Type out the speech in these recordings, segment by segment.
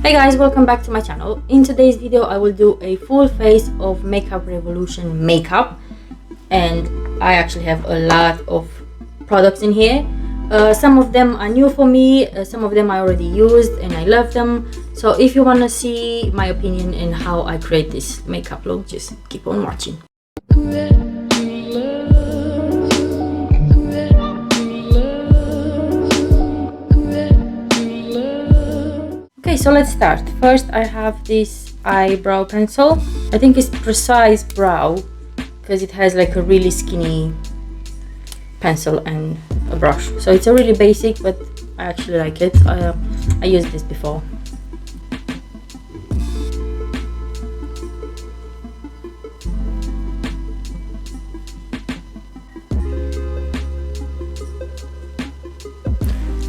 Hey guys, welcome back to my channel. In today's video I will do a full face of Makeup Revolution makeup, and I actually have a lot of products in here. Some of them are new for me, some of them I already used and I love them. So if you want to see my opinion and how I create this makeup look, just keep on watching. Okay, so let's start. First I have this eyebrow pencil. I think it's Precise Brow because it has like a really skinny pencil and a brush. So it's a really basic, but I actually like it. I used this before.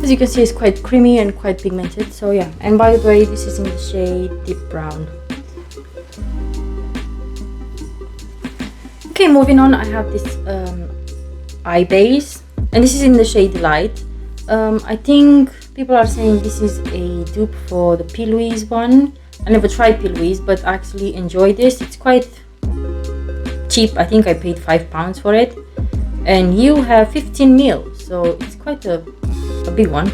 As you can see, it's quite creamy and quite pigmented, so yeah. And by the way, this is in the shade Deep Brown. Okay, moving on, I have this eye base, and this is in the shade Light. I think people are saying this is a dupe for the P. Louise one. I never tried P. Louise, but I actually enjoy this. It's quite cheap. I think I paid £5 for it, and you have 15 ml, so it's quite a big one.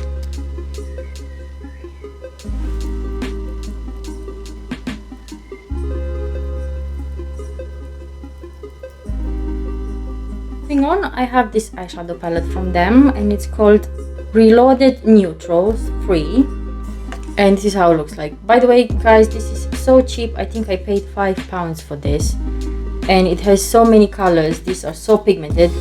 Moving on, I have this eyeshadow palette from them, and it's called Reloaded Neutrals Free, and this is how it looks like. By the way guys, this is so cheap. I think I paid £5 for this, and it has so many colors. These are so pigmented.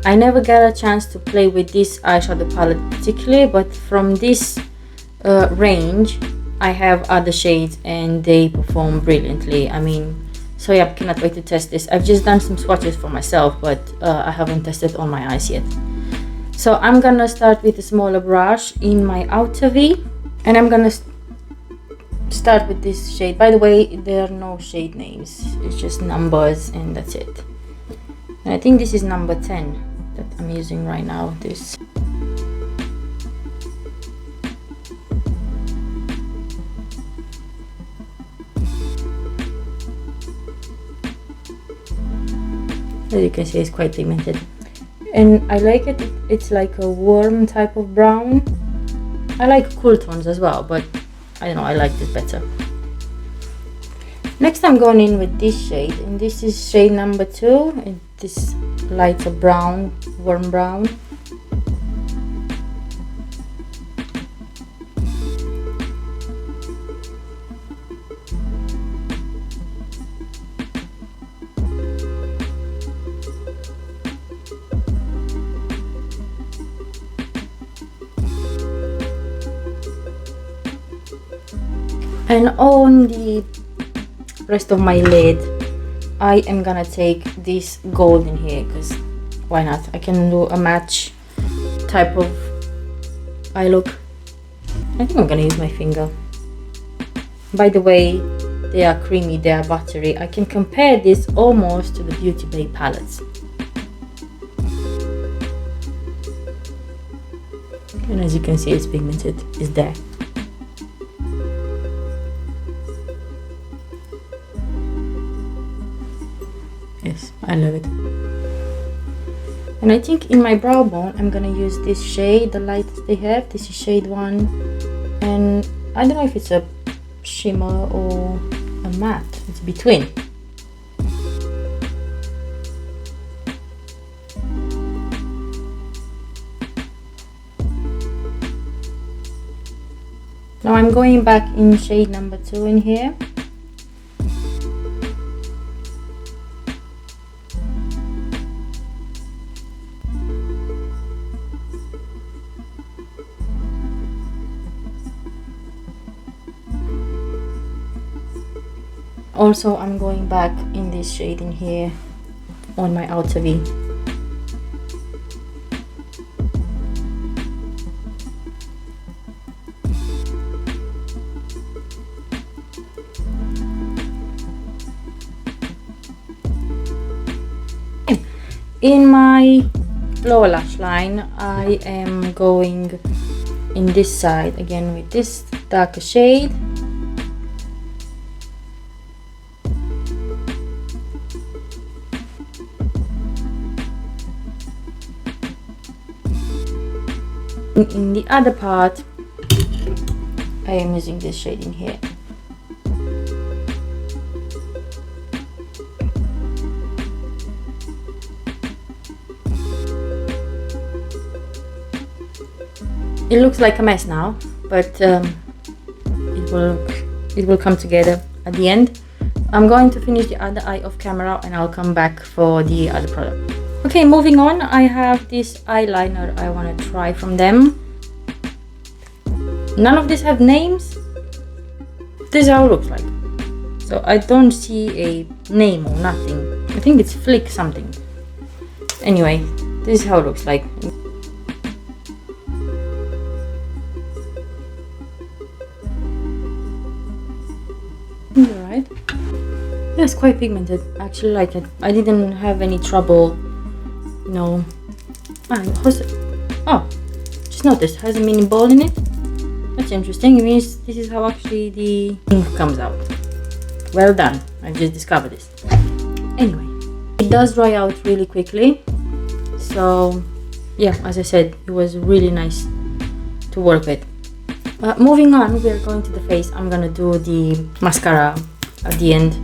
I never got a chance to play with this eyeshadow palette particularly, but from this range I have other shades and they perform brilliantly. I mean, so yeah, I cannot wait to test this. I've just done some swatches for myself, but I haven't tested on my eyes yet. So I'm gonna start with a smaller brush in my outer V, and I'm gonna start with this shade. By the way, there are no shade names, it's just numbers and that's it. And I think this is number 10 that I'm using right now. This. As you can see, it's quite pigmented, and I like it. It's like a warm type of brown. I like cool tones as well, but I don't know, I like this better. Next I'm going in with this shade, and this is shade number 2, and this lighter brown, warm brown. And on the rest of my lid I am gonna take this gold in here, because why not? I can do a match type of eye look. I think I'm gonna use my finger. By the way, they are creamy, they are buttery. I can compare this almost to the Beauty Bay palettes. And as you can see, it's pigmented, it's there. Yes, I love it. And I think in my brow bone I'm gonna use this shade, the lightest they have. This is shade 1, and I don't know if it's a shimmer or a matte. It's between. Now I'm going back in shade number 2 in here. Also, I'm going back in this shade in here on my outer V. In my lower lash line, I am going in this side again with this darker shade. In the other part, I am using this shade in here. It looks like a mess now, but it will come together at the end. I'm going to finish the other eye off camera and I'll come back for the other product. Okay, moving on, I have this eyeliner I want to try from them. None of these have names. This is how it looks like. So I don't see a name or nothing. I think it's Flick something. Anyway, this is how it looks like. Alright. Yeah, it's quite pigmented. I actually like it. I didn't have any trouble, you know. Oh, just noticed, has a mini ball in it. That's interesting. It means this is how actually the ink comes out. Well done. I just discovered this. Anyway, it does dry out really quickly. So yeah, as I said, it was really nice to work with. Moving on, we're going to the face. I'm gonna do the mascara at the end.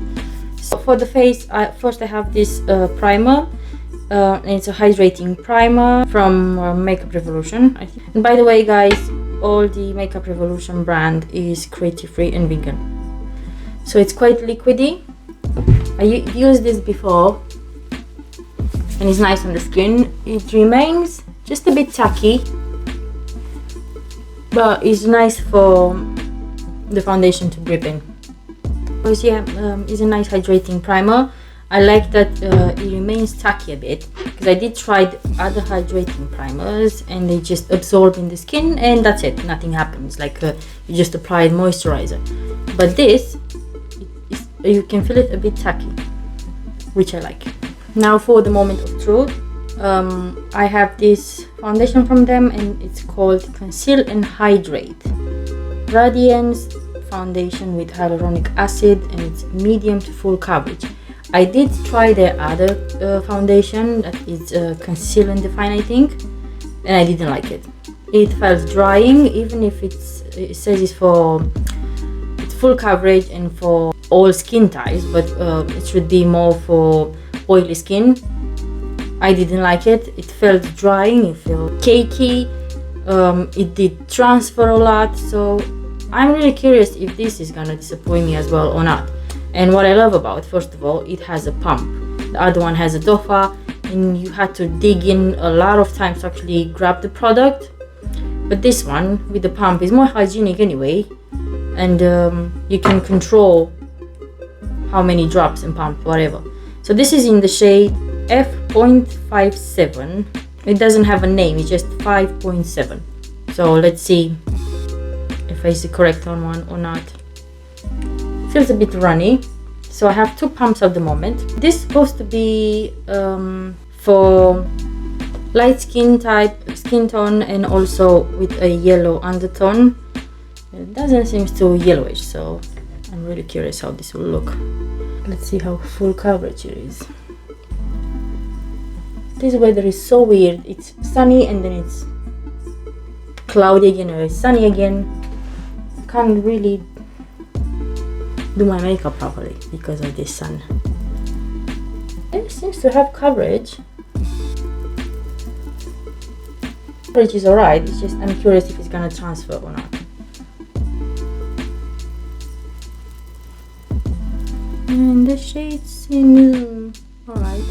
So for the face, first I have this primer. And it's a hydrating primer from Makeup Revolution, I think. And by the way, guys, all the Makeup Revolution brand is cruelty free and vegan. So it's quite liquidy. I used this before and it's nice on the skin. It remains just a bit tacky, but it's nice for the foundation to grip in. Because yeah, it's a nice hydrating primer. I like that it remains tacky a bit, because I did try other hydrating primers and they just absorb in the skin and that's it, nothing happens, like you just applied moisturizer. But this, you can feel it a bit tacky, which I like. Now for the moment of truth, I have this foundation from them and it's called Conceal and Hydrate Radiance Foundation with Hyaluronic Acid, and it's medium to full coverage. I did try their other foundation that is Conceal and Define, I think, and I didn't like it. It felt drying, even if it says it's full coverage and for all skin types, but it should be more for oily skin. I didn't like it. It felt drying, it felt cakey, it did transfer a lot, so I'm really curious if this is gonna disappoint me as well or not. And what I love about, first of all, it has a pump. The other one has a dofa, and you had to dig in a lot of times to actually grab the product. But this one with the pump is more hygienic anyway, and you can control how many drops and pump, whatever. So this is in the shade F.57. It doesn't have a name, it's just 5.7. So let's see if it's the correct one or not. Feels a bit runny, so I have two pumps at the moment. This is supposed to be for light skin tone, and also with a yellow undertone. It doesn't seem too yellowish, so I'm really curious how this will look. Let's see how full coverage it is. This weather is so weird. It's sunny and then it's cloudy again, or it's sunny again. I can't really do my makeup properly because of this sun. It seems to have coverage. Coverage is alright, it's just I'm curious if it's gonna transfer or not. And the shade seems alright.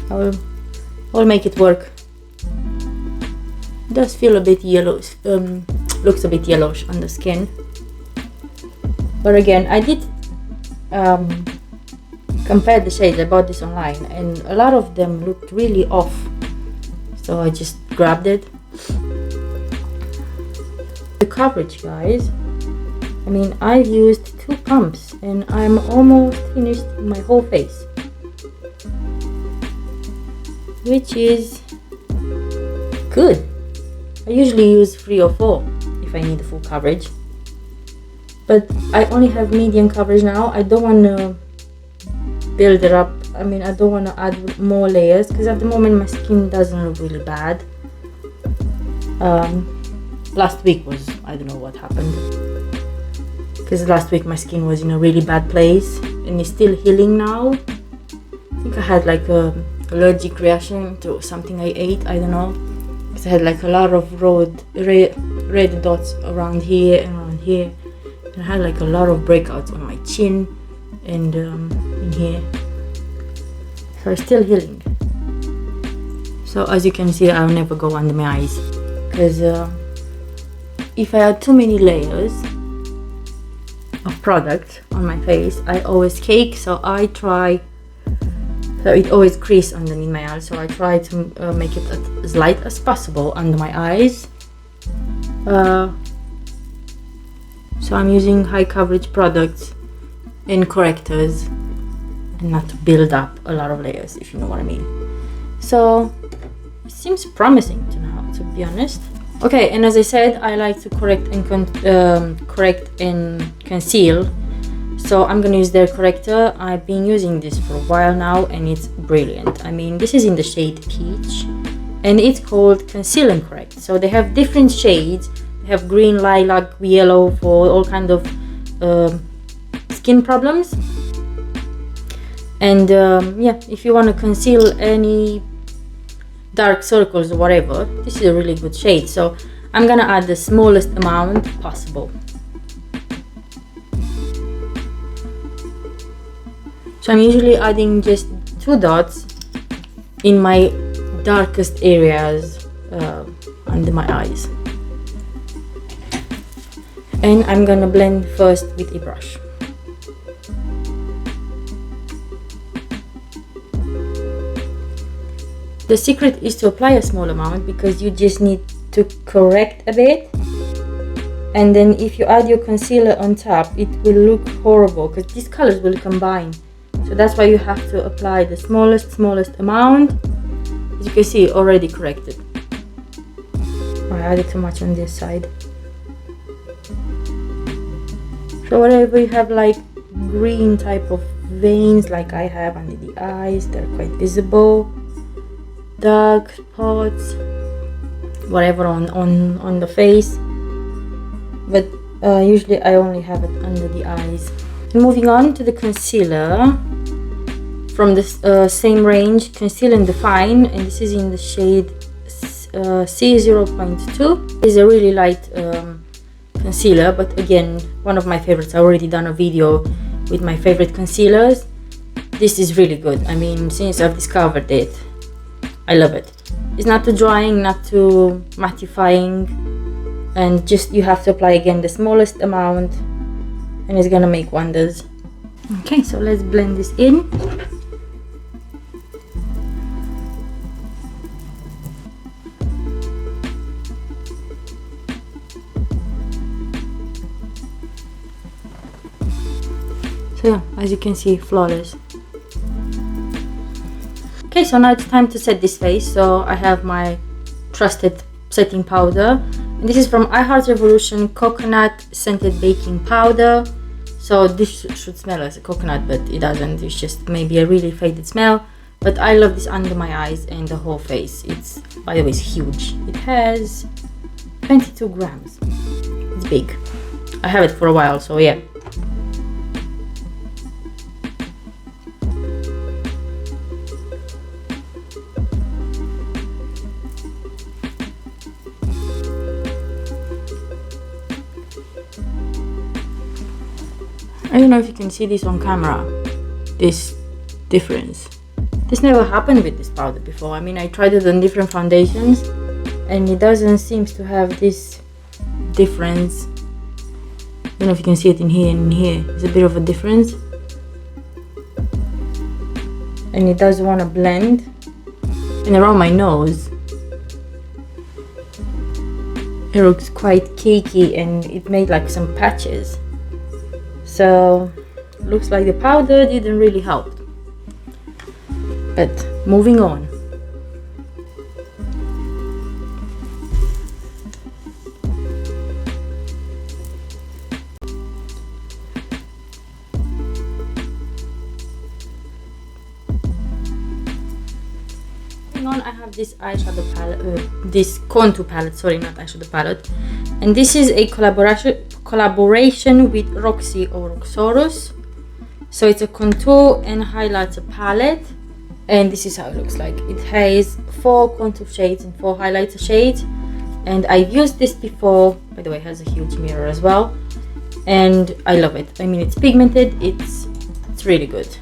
I'll make it work. It does feel a bit yellowish, looks a bit yellowish on the skin. But again, I did compare the shades. I bought this online and a lot of them looked really off, so I just grabbed it. The coverage, guys, I mean, I've used 2 pumps and I'm almost finished my whole face, which is good. I usually use 3 or 4 if I need the full coverage, but I only have medium coverage now. I don't want to build it up. I mean, I don't want to add more layers because at the moment my skin doesn't look really bad. last week was, I don't know what happened, because last week my skin was in a really bad place and it's still healing now. I think I had like a allergic reaction to something I ate, I don't know, because I had like a lot of red dots around here and around here, and I had like a lot of breakouts on my chin and in here, so it's still healing. So as you can see, I'll never go under my eyes, because if I had too many layers of product on my face, I always cake, so it always crease underneath my eyes, so I try to make it as light as possible under my eyes. So I'm using high coverage products and correctors, and not to build up a lot of layers, if you know what I mean. So it seems promising to now, to be honest. Okay, and as I said, I like to correct and conceal. So I'm gonna use their corrector. I've been using this for a while now and it's brilliant. I mean, this is in the shade Peach and it's called Conceal and Correct. So they have different shades. They have green, lilac, yellow for all kind of skin problems. And yeah, if you want to conceal any dark circles or whatever, this is a really good shade. So I'm gonna add the smallest amount possible. So I'm usually adding just 2 dots in my darkest areas under my eyes. And I'm gonna blend first with a brush. The secret is to apply a small amount because you just need to correct a bit. And then if you add your concealer on top, it will look horrible because these colors will combine. So that's why you have to apply the smallest amount. As you can see, already corrected. I added too much on this side. So whatever you have like green type of veins like I have under the eyes, they're quite visible. Dark spots, whatever on the face. But usually I only have it under the eyes. Moving on to the concealer from the same range, Conceal and Define, and this is in the shade C0.2. It's a really light concealer, but again, one of my favorites. I already done a video with my favorite concealers. This is really good. I mean, since I've discovered it, I love it. It's not too drying, not too mattifying, and just you have to apply again the smallest amount and it's gonna make wonders. Okay, so let's blend this in. So yeah, as you can see, flawless. Okay, so now it's time to set this face. So I have my trusted setting powder, and this is from I Heart Revolution Coconut Scented Baking Powder. So this should smell as a coconut, but it doesn't. It's just maybe a really faded smell. But I love this under my eyes and the whole face. It's, by the way, it's huge. It has 22 grams. It's big. I have it for a while, so yeah. I don't know if you can see this on camera, this difference. This never happened with this powder before. I mean, I tried it on different foundations and it doesn't seem to have this difference. I don't know if you can see it in here and in here. There's a bit of a difference. And it does want to blend. And around my nose, it looks quite cakey and it made like some patches. So looks like the powder didn't really help. But moving on. moving on, I have this eyeshadow palette, this contour palette, sorry, not eyeshadow palette, and this is a collaboration with Roxy or Roxorus. So it's a contour and highlighter palette, and this is how it looks like. It has 4 contour shades and 4 highlighter shades, and I've used this before. By the way, it has a huge mirror as well, and I love it. I mean, it's pigmented, it's really good.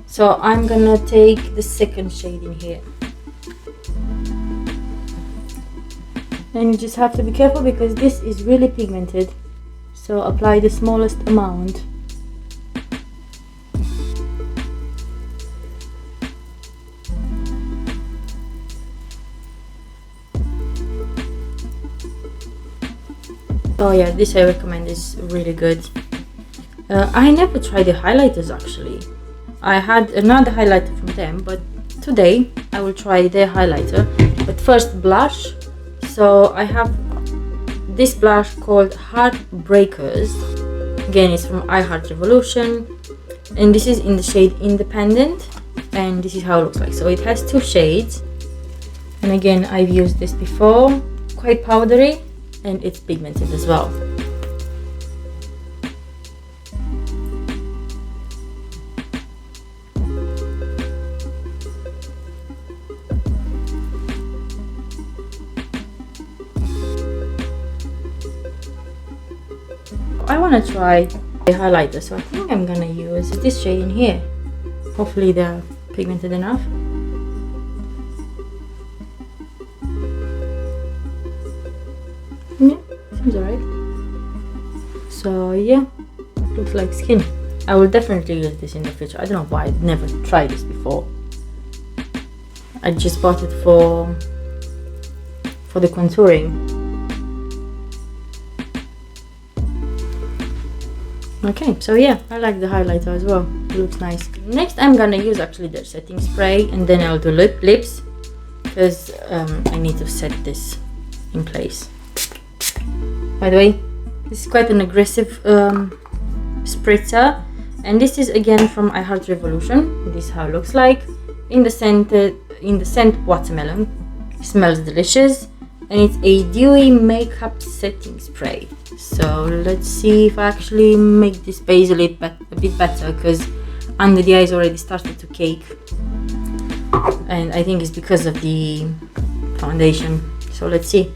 So I'm gonna take the second shade in here, and you just have to be careful because this is really pigmented, so apply the smallest amount. Oh yeah, this I recommend, is really good. I never tried the highlighters actually. I had another highlighter from them, but today I will try their highlighter. But first, blush. So I have this blush called Heartbreakers. Again, it's from I Heart Revolution, and this is in the shade Independent, and this is how it looks like. So it has 2 shades, and again, I've used this before. Quite powdery, and it's pigmented as well. I want to try the highlighter, so I think I'm gonna use this shade in here. Hopefully they're pigmented enough. Yeah, seems alright. So yeah, looks like skin. I will definitely use this in the future. I don't know why, I've never tried this before. I just bought it for the contouring. Okay, so yeah, I like the highlighter as well. It looks nice. Next, I'm gonna use actually their setting spray, and then I'll do lips, because I need to set this in place. By the way, this is quite an aggressive spritzer, and this is again from I Heart Revolution. This is how it looks like. In the scent watermelon. It smells delicious, and it's a dewy makeup setting spray. So let's see if I actually make this base a bit better, because under the eyes already started to cake, and I think it's because of the foundation. So let's see.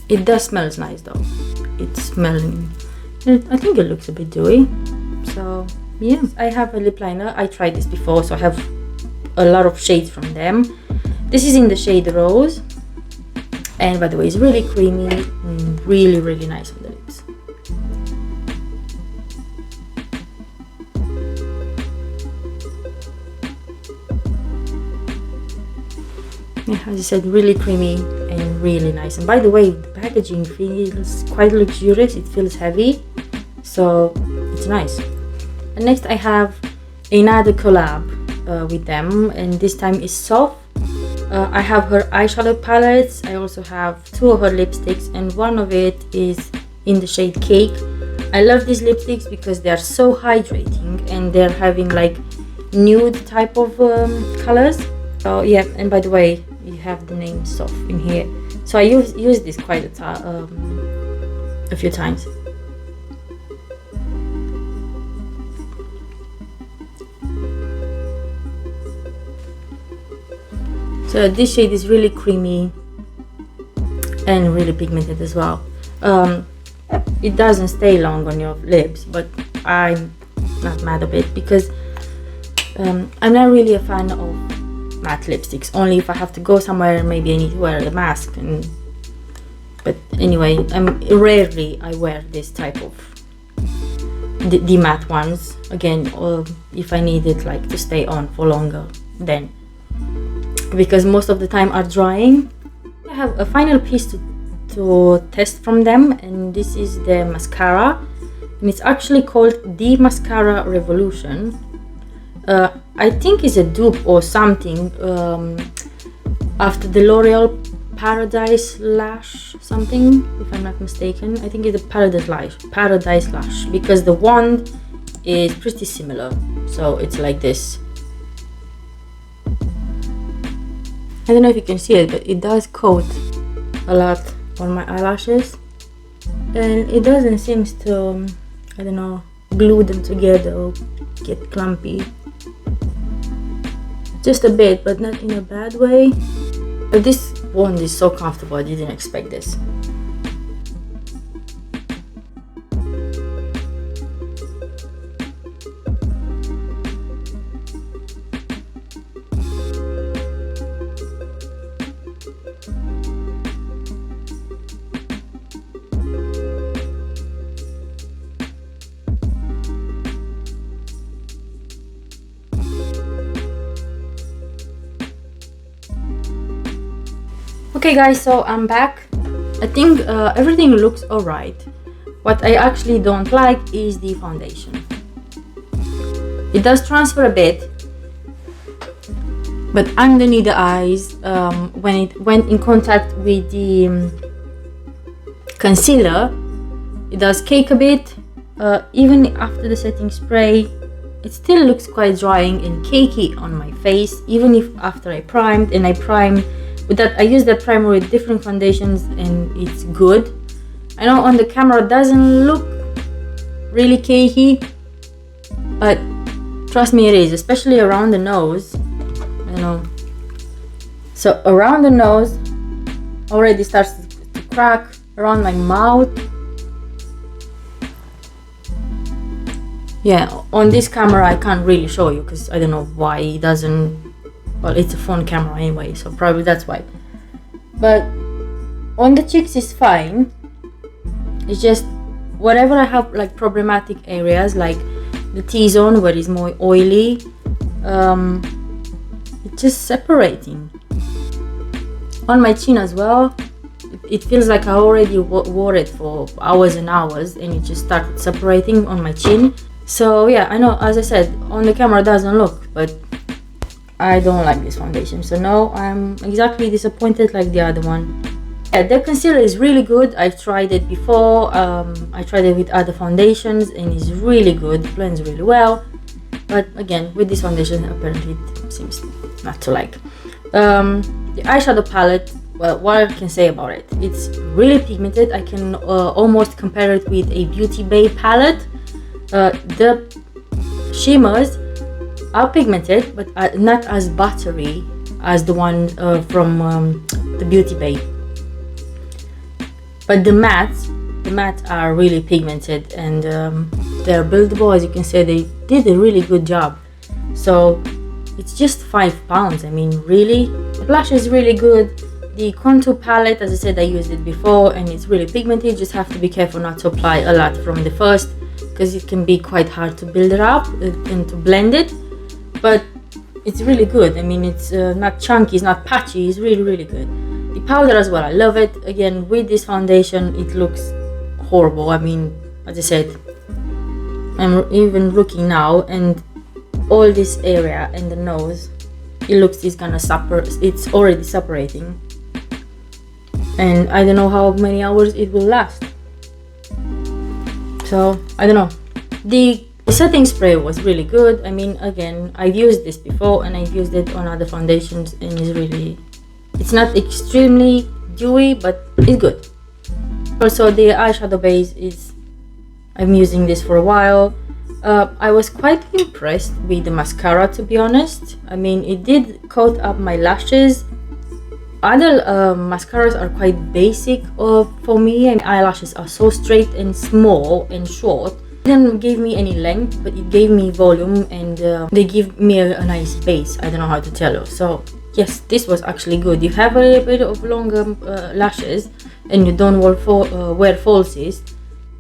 It does smell nice though. It's smelling, I think it looks a bit dewy. So yeah, I have a lip liner. I tried this before, so I have a lot of shades from them. This is in the shade Rose, and by the way, it's really creamy and really nice on the lips. Yeah, as I said, really creamy and really nice. And by the way, the packaging feels quite luxurious. It feels heavy, so it's nice. And next I have another collab with them, and this time is Soft. I have her eyeshadow palettes. I also have 2 of her lipsticks, and one of it is in the shade Cake. I love these lipsticks because they are so hydrating, and they're having like nude type of colors. So yeah, and by the way, you have the name Soft in here. So I use this quite a few times. So this shade is really creamy and really pigmented as well. It doesn't stay long on your lips, but I'm not mad of it, because I'm not really a fan of matte lipsticks. Only if I have to go somewhere, maybe I need to wear a mask. But anyway, rarely I wear this type of the matte ones. Again, or if I need it like to stay on for longer, then, because most of the time are drying. I have a final piece to test from them, and this is the mascara, and it's actually called the Mascara Revolution. I think it's a dupe or something after the L'Oreal Paradise Lash something, if I'm not mistaken. I think it's a Paradise Lash, because the wand is pretty similar. So it's like this. I don't know if you can see it, but it does coat a lot on my eyelashes, and it doesn't seem to, I don't know, glue them together or get clumpy. Just a bit, but not in a bad way. But this wand is so comfortable, I didn't expect this. Okay guys, so I'm back. I think everything looks alright. What I actually don't like is the foundation. It does transfer a bit, but underneath the eyes, when it went in contact with the concealer, it does cake a bit. Even after the setting spray, it still looks quite drying and cakey on my face, even if after I primed, and I primed with that, I use that primer with different foundations and it's good. I know on the camera it doesn't look really cakey, but trust me, it is, especially around the nose. I know. So around the nose already starts to crack, around my mouth. Yeah, on this camera I can't really show you because I don't know why it doesn't. Well, it's a phone camera anyway, so probably that's why. But on the cheeks is fine. It's just whatever I have like problematic areas, like the T-zone where it's more oily, it's just separating. On my chin as well, it feels like I already wore it for hours and hours and it just started separating on my chin. So yeah, I know, as I said, on the camera it doesn't look, but I don't like this foundation, so no, I'm exactly disappointed like the other one. Yeah, the concealer is really good. I've tried it before. I tried it with other foundations and it's really good, it blends really well. But again, with this foundation, apparently it seems not to like. The eyeshadow palette, well, what I can say about it, it's really pigmented. I can almost compare it with a Beauty Bay palette. The shimmers are pigmented, but not as buttery as the one from the Beauty Bay. But the mattes are really pigmented and they're buildable. As you can see, they did a really good job. So it's just £5. I mean, really. The blush is really good. The contour palette, as I said, I used it before and it's really pigmented. You just have to be careful not to apply a lot from the first, because it can be quite hard to build it up and to blend it. But it's really good. I mean, it's not chunky, it's not patchy, it's really, really good. The powder as well, I love it. Again, with this foundation, it looks horrible. I mean, as I said, I'm even looking now, and all this area and the nose, it looks it's already separating. And I don't know how many hours it will last. So, I don't know. The setting spray was really good. I mean, again, I've used this before and I've used it on other foundations and it's not extremely dewy, but it's good. Also, the eyeshadow base I'm using this for a while. I was quite impressed with the mascara, to be honest. I mean, it did coat up my lashes. Other mascaras are quite basic for me, and eyelashes are so straight and small and short. It didn't give me any length, but it gave me volume, and they give me a nice base. I don't know how to tell you. So yes, this was actually good. You have a little bit of longer lashes and you don't wear falsies,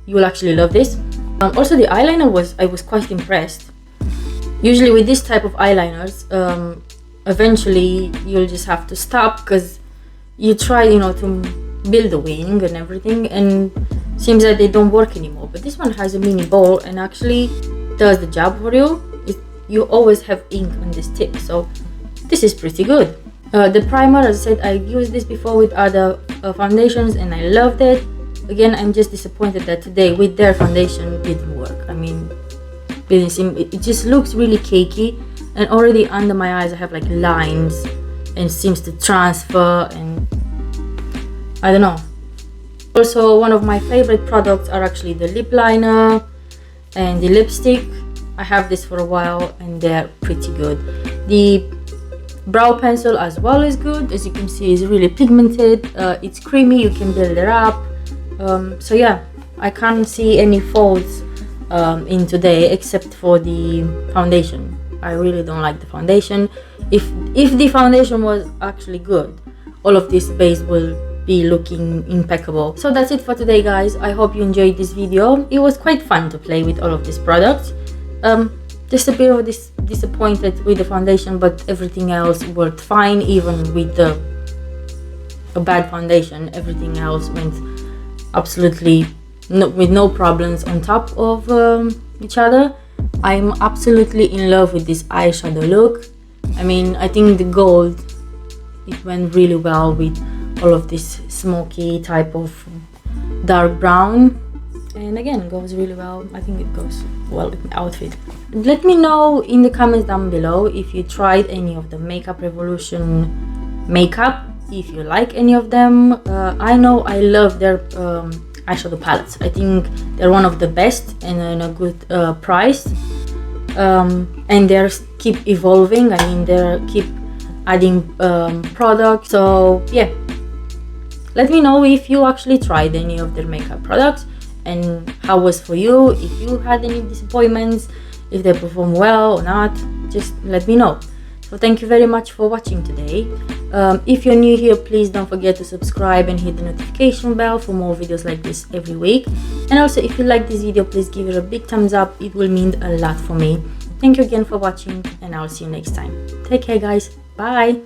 you will actually love this. Also, the eyeliner I was quite impressed. Usually with this type of eyeliners, eventually you'll just have to stop because you try, to build a wing and everything, and seems that they don't work anymore. But this one has a mini ball and actually does the job for you. You always have ink on this tip, so this is pretty good. The primer, as I said, I've used this before with other foundations and I loved it. Again, I'm just disappointed that today with their foundation it didn't work. I mean, it just looks really cakey, and already under my eyes I have like lines and seems to transfer, and I don't know. Also, one of my favorite products are actually the lip liner and the lipstick. I have this for a while and they're pretty good. The brow pencil as well is good. As you can see, it's really pigmented. It's creamy, you can build it up. So yeah, I can't see any faults in today except for the foundation. I really don't like the foundation. If the foundation was actually good, all of this base will be looking impeccable. So that's it for today, guys. I hope you enjoyed this video. It was quite fun to play with all of these products. Just a bit of disappointed with the foundation, but everything else worked fine. Even with a bad foundation, everything else went absolutely with no problems on top of each other. I'm absolutely in love with this eyeshadow look. I mean, I think the gold, it went really well with all of this smoky type of dark brown, and again, goes really well. I think it goes well with my outfit. Let me know in the comments down below if you tried any of the Makeup Revolution makeup, if you like any of them. I know I love their eyeshadow palettes. I think they're one of the best and in a good price, and they keep evolving. I mean, they keep adding products. So yeah, let me know if you actually tried any of their makeup products and how was for you, if you had any disappointments, if they perform well or not. Just let me know. So thank you very much for watching today. If you're new here, please don't forget to subscribe and hit the notification bell for more videos like this every week. And also, if you like this video, please give it a big thumbs up. It will mean a lot for me. Thank you again for watching, and I'll see you next time. Take care, guys. Bye.